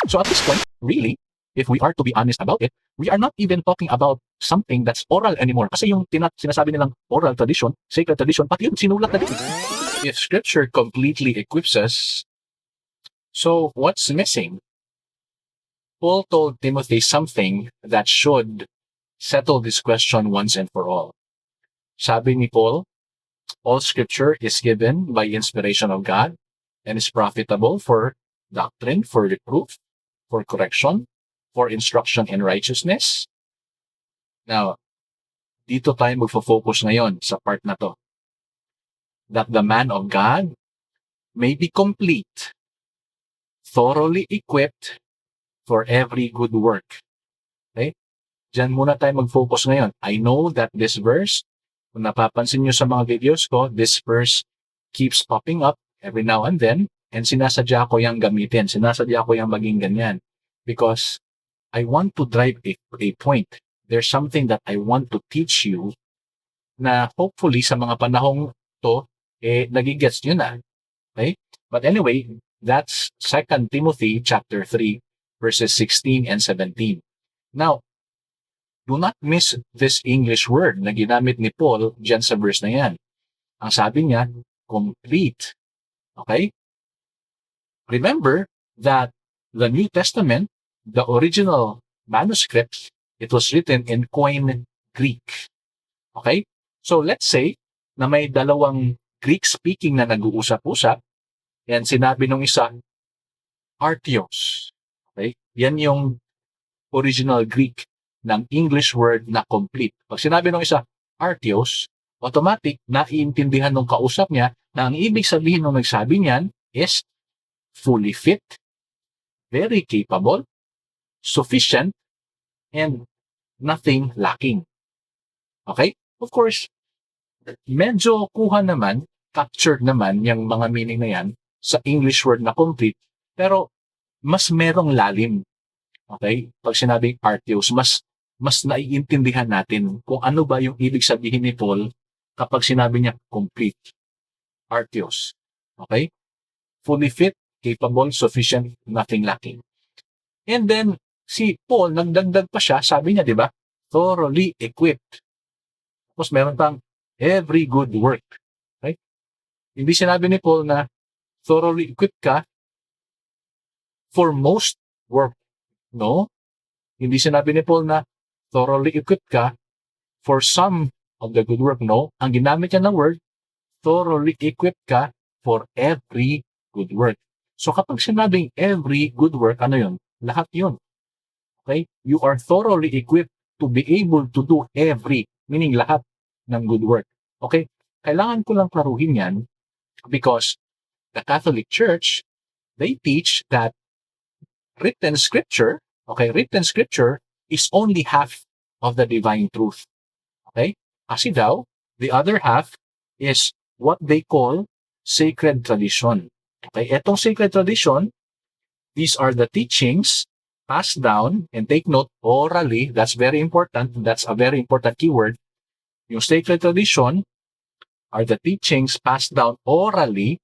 So at this point, really, if we are to be honest about it, we are not even talking about something that's oral anymore. Kasi yung sinasabi nilang oral tradition, sacred tradition, pati yun sinulat na din. If Scripture completely equips us, so what's missing? Paul told Timothy something that should settle this question once and for all. Sabi ni Paul, all Scripture is given by inspiration of God and is profitable for doctrine, for reproof, for correction, for instruction in righteousness. Now, dito tayo magfo-focus ngayon sa part na to. That the man of God may be complete, thoroughly equipped for every good work. Okay? Diyan muna tayo mag-focus ngayon. I know that this verse, kung napapansin nyo sa mga videos ko, this verse keeps popping up every now and then, and sinasadya ko yung gamitin. Sinasadya ko yung maging ganyan. Because I want to drive a point. There's something that I want to teach you na hopefully sa mga panahong to, nagigets nyo na. Okay? But anyway, that's 2 Timothy chapter 3, verses 16 and 17. Now, do not miss this English word na ginamit ni Paul dyan sa verse na yan. Ang sabi niya, complete. Okay? Remember that the New Testament, the original manuscript, it was written in Koine Greek. Okay? So let's say na may dalawang Greek-speaking na nag-uusap-usap, and sinabi nung isa, artios. Okay? Yan yung original Greek ng English word na complete. Pag sinabi nung isa, artios, automatic, naiintindihan nung kausap niya na ang ibig sabihin nung nagsabi niyan is fully fit, very capable, sufficient, and nothing lacking. Okay? Of course, medyo kuha naman, captured naman yung mga meaning na yan sa English word na complete, pero mas merong lalim. Okay? Pag sinabing artios, mas naiintindihan natin kung ano ba yung ibig sabihin ni Paul kapag sinabi niya complete. Artios. Okay? Fully fit, capable, sufficient, nothing lacking. And then, si Paul, nagdagdag pa siya, sabi niya, di ba? Thoroughly equipped. Tapos meron pang every good work. Right? Hindi sinabi ni Paul na thoroughly equipped ka for most work. No? Hindi sinabi ni Paul na thoroughly equipped ka for some of the good work. No? Ang ginamit niya ng word, thoroughly equipped ka for every good work. So kapag sinabing every good work, ano yun? Lahat yun. Okay? You are thoroughly equipped to be able to do every, meaning lahat ng good work. Okay? Kailangan ko lang klaruhin yan because the Catholic Church, they teach that written scripture is only half of the divine truth. Okay? Kasi daw, the other half is what they call sacred tradition. Okay? Etong sacred tradition, these are the teachings passed down, and take note, orally, that's very important. That's a very important keyword. Yung sacred tradition are the teachings passed down orally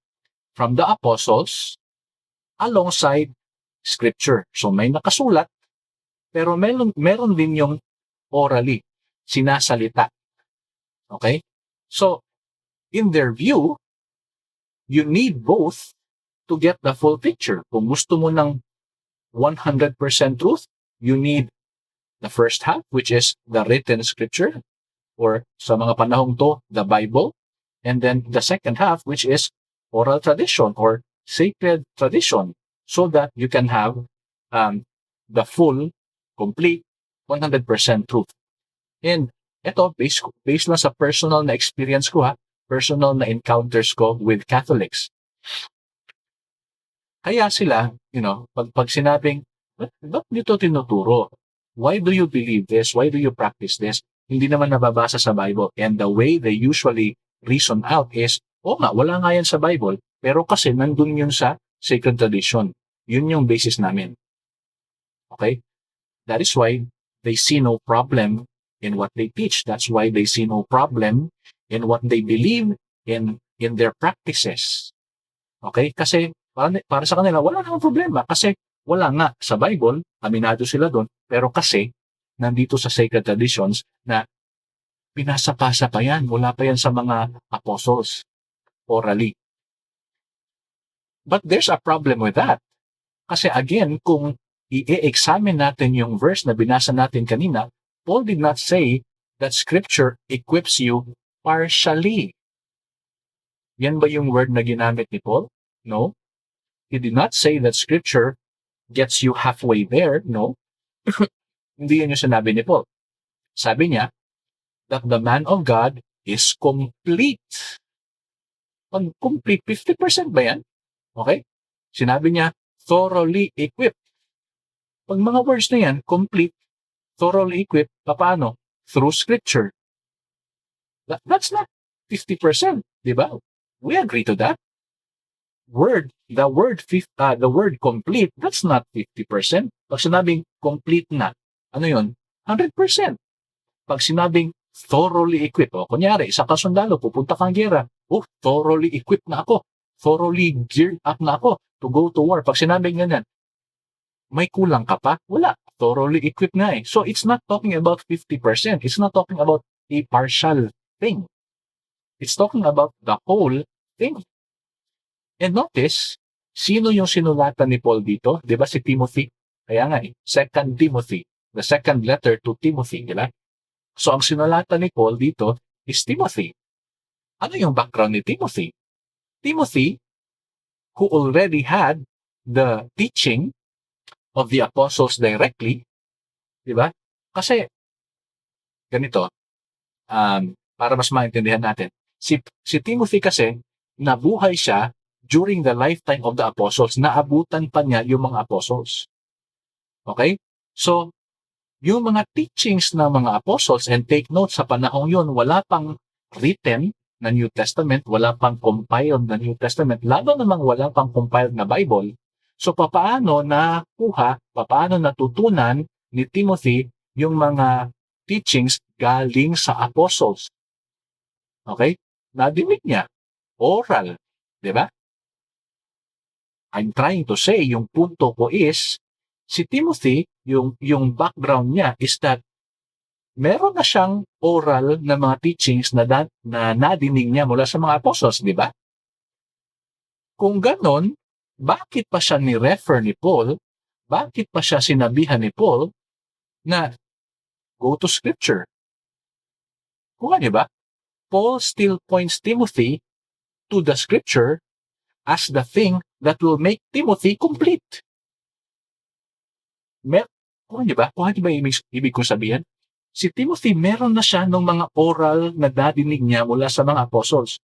from the apostles alongside scripture. So may nakasulat, pero meron din yung orally, sinasalita. Okay? So, in their view, you need both to get the full picture. Kung gusto mo ng 100% truth, you need the first half, which is the written scripture, or sa mga panahong to, the Bible, and then the second half, which is oral tradition or sacred tradition, so that you can have the full, complete, 100% truth. And ito, based lang sa personal na experience ko personal na encounters ko with Catholics. Kaya sila, pag sinabing, ba't nito tinuturo? Why do you believe this? Why do you practice this? Hindi naman nababasa sa Bible. And the way they usually reason out is, wala nga yan sa Bible, pero kasi nandun yun sa sacred tradition. Yun yung basis namin. Okay? That is why they see no problem in what they teach. That's why they see no problem in what they believe in their practices. Okay? Kasi para sa kanila, wala namang problema. Kasi Wala nga sa Bible, aminado sila doon, pero kasi nandito sa sacred traditions na pinasa-pasa pa yan, wala pa yan sa mga apostles orally. But there's a problem with that. Kasi again, kung i-examine natin yung verse na binasa natin kanina, Paul did not say that Scripture equips you partially. Yan ba yung word na ginamit ni Paul? No. He did not say that Scripture gets you halfway there. No. Hindi yan yung sinabi ni Paul. Sabi niya, that the man of God is complete. Pag complete, 50% ba yan? Okay? Sinabi niya, thoroughly equipped. Pag mga words na yan, complete, thoroughly equipped, paano? Through Scripture. That's not 50%, di ba? We agree to that. The word complete, that's not 50%. Pag sinabing complete na, ano yun? 100%. Pag sinabing thoroughly equipped, o kunyari, sa kasundalo, pupunta kang gera, thoroughly equipped na ako. Thoroughly geared up na ako to go to war. Pag sinabing ganyan, may kulang ka pa? Wala. Thoroughly equipped na eh. So it's not talking about 50%. It's not talking about a partial thing. It's talking about the whole thing. And notice, sino yung sinulatan ni Paul dito? Di ba si Timothy? Kaya nga 2 Timothy. The second letter to Timothy, di ba? So ang sinulatan ni Paul dito is Timothy. Ano yung background ni Timothy? Timothy, who already had the teaching of the apostles directly, di ba? Kasi, ganito, para mas maintindihan natin, si Timothy kasi, nabuhay siya during the lifetime of the apostles, naabutan pa niya yung mga apostles. Okay? So, yung mga teachings ng mga apostles, and take note, sa panahong yun, wala pang written na New Testament, wala pang compiled na New Testament, lalo namang wala pang compiled na Bible. So, paano natutunan ni Timothy yung mga teachings galing sa apostles? Okay? Nadinig niya. Oral. Diba? I'm trying to say, yung punto ko is, si Timothy, yung background niya is that meron na siyang oral na mga teachings na nadinig niya mula sa mga apostles, di ba? Kung ganon, bakit pa siya ni-refer ni Paul? Bakit pa siya sinabihan ni Paul na go to Scripture? Kung ano ba? Paul still points Timothy to the Scripture as the thing that will make Timothy complete. Kung ano ba ibig kong sabihin? Si Timothy, meron na siya ng mga oral na nadinig niya mula sa mga apostles.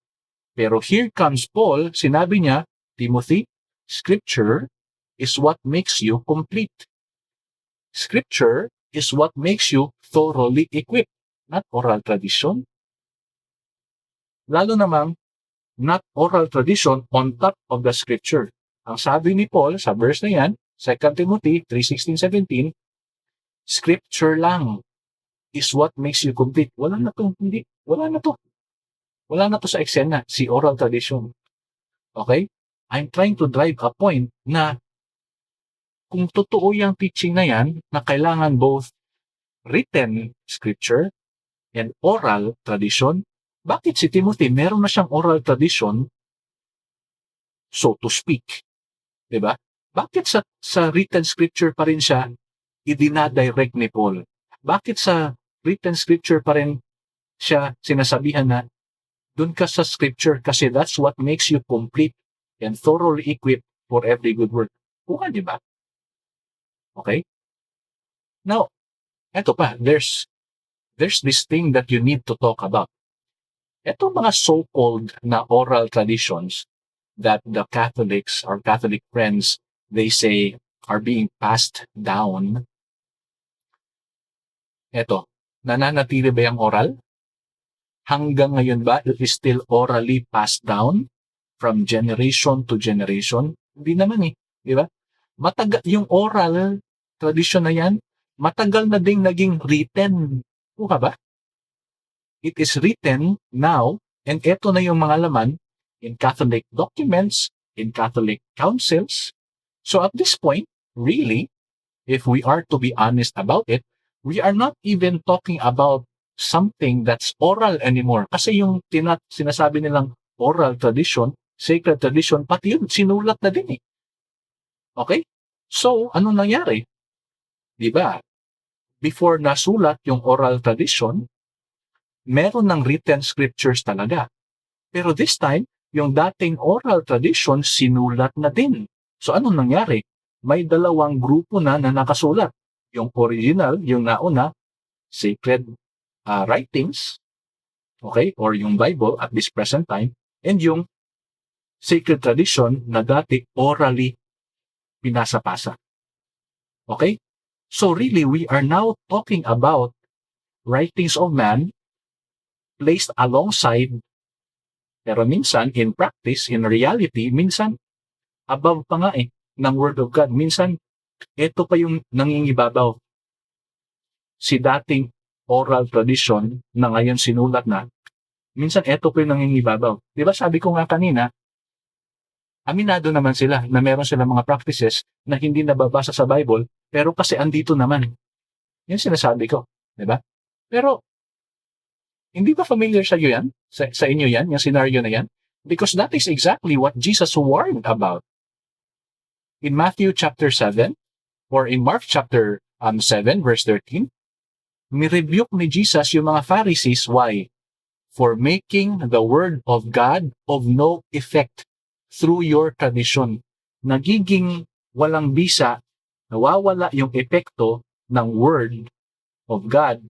Pero here comes Paul, sinabi niya, Timothy, Scripture is what makes you complete. Scripture is what makes you thoroughly equipped, not oral tradition. Lalo namang, not oral tradition on top of the Scripture. Ang sabi ni Paul sa verse na yan, 2 Timothy 3:16-17, Scripture lang is what makes you complete. Wala na to sa eksena, si oral tradition. Okay? I'm trying to drive a point na kung totoo yung teaching na yan, na kailangan both written scripture and oral tradition, bakit si Timothy meron na siyang oral tradition, so to speak? Diba? Bakit sa written scripture pa rin siya idinadirect ni Paul? Bakit sa written scripture pa rin siya sinasabihan na dun ka sa scripture kasi that's what makes you complete and thoroughly equipped for every good work? Kung di ba? Okay? Now, eto pa, there's this thing that you need to talk about. Eto mga so-called na oral traditions that the Catholics or Catholic friends, they say are being passed down. Eto, nananatili ba yung oral? Hanggang ngayon ba it is still orally passed down from generation to generation? Hindi naman di ba? Matagal yung oral tradition na yan, matagal na ding naging written. Ka ba? It is written now, and eto na yung mga laman in Catholic documents, in Catholic councils. So at this point, really, if we are to be honest about it, we are not even talking about something that's oral anymore. Kasi yung sinasabi nilang oral tradition, sacred tradition, pati yun, sinulat na din eh. Okay? So, ano nangyari? Di ba? Before nasulat yung oral tradition, meron ng written scriptures talaga. Pero this time, yung dating oral tradition, sinulat na din. So, anong nangyari? May dalawang grupo na nakasulat. Yung original, yung nauna, sacred writings, okay, or yung Bible at this present time, and yung sacred tradition na dati orally pinasa-pasa. Okay? So really, we are now talking about writings of man placed alongside, pero minsan, in practice, in reality, minsan, above pa nga ng Word of God. Minsan, ito pa yung nangingibabaw. Si dating oral tradition na ngayon sinulat na, minsan ito pa yung nangingibabaw. Di ba sabi ko nga kanina, aminado naman sila na meron silang mga practices na hindi nababasa sa Bible, pero kasi andito naman. Yan sinasabi ko. Di ba? Pero, hindi ba familiar sa iyo yan? Sa inyo yan? Yung scenario na yan? Because that is exactly what Jesus warned about. In Matthew chapter 7, or in Mark chapter 7, verse 13, nirebuke ni Jesus yung mga Pharisees. Why? For making the word of God of no effect through your tradition. Nagiging walang bisa, nawawala yung epekto ng word of God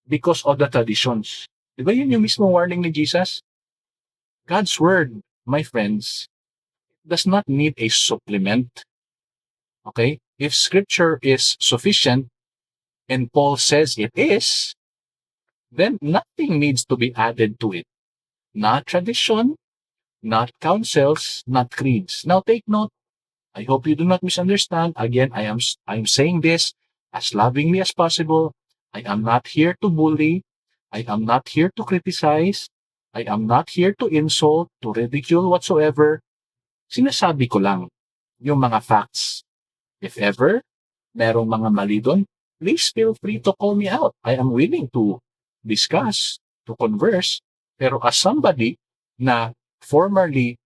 because of the traditions. Diba yun yung mismo warning ni Jesus? God's word, my friends, does not need a supplement. Okay? If scripture is sufficient, and Paul says it is, then nothing needs to be added to it. Not tradition, not counsels, not creeds. Now take note, I hope you do not misunderstand. Again, I am saying this as lovingly as possible. I am not here to bully. I am not here to criticize. I am not here to insult, to ridicule whatsoever. Sinasabi ko lang yung mga facts. If ever, merong mga mali doon, please feel free to call me out. I am willing to discuss, to converse. Pero as somebody na formerly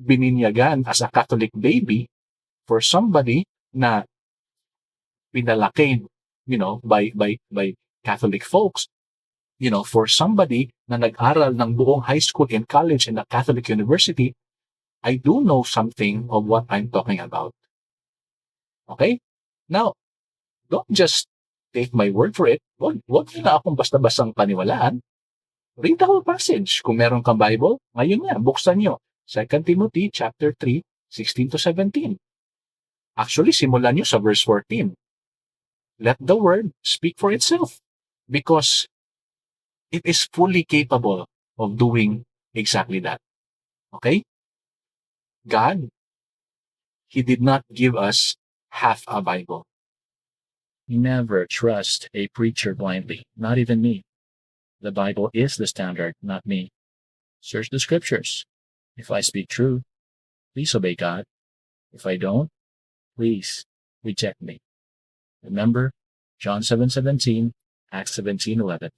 bininyagan as a Catholic baby, for somebody na pinalaki, by Catholic folks, for somebody na nag-aral ng buong high school and college in a Catholic university, I do know something of what I'm talking about. Okay? Now, don't just take my word for it. Huwag na akong basta-bastang paniwalaan. Read the whole passage. Kung meron kang Bible, ngayon nga, buksan nyo. 2 Timothy chapter 3, 16 to 17. Actually, simulan nyo sa verse 14. Let the word speak for itself because it is fully capable of doing exactly that. Okay? God, He did not give us half a Bible. Never trust a preacher blindly, not even me. The Bible is the standard, not me. Search the scriptures. If I speak true, please obey God. If I don't, please reject me. Remember, John 7:17, Acts 17:11.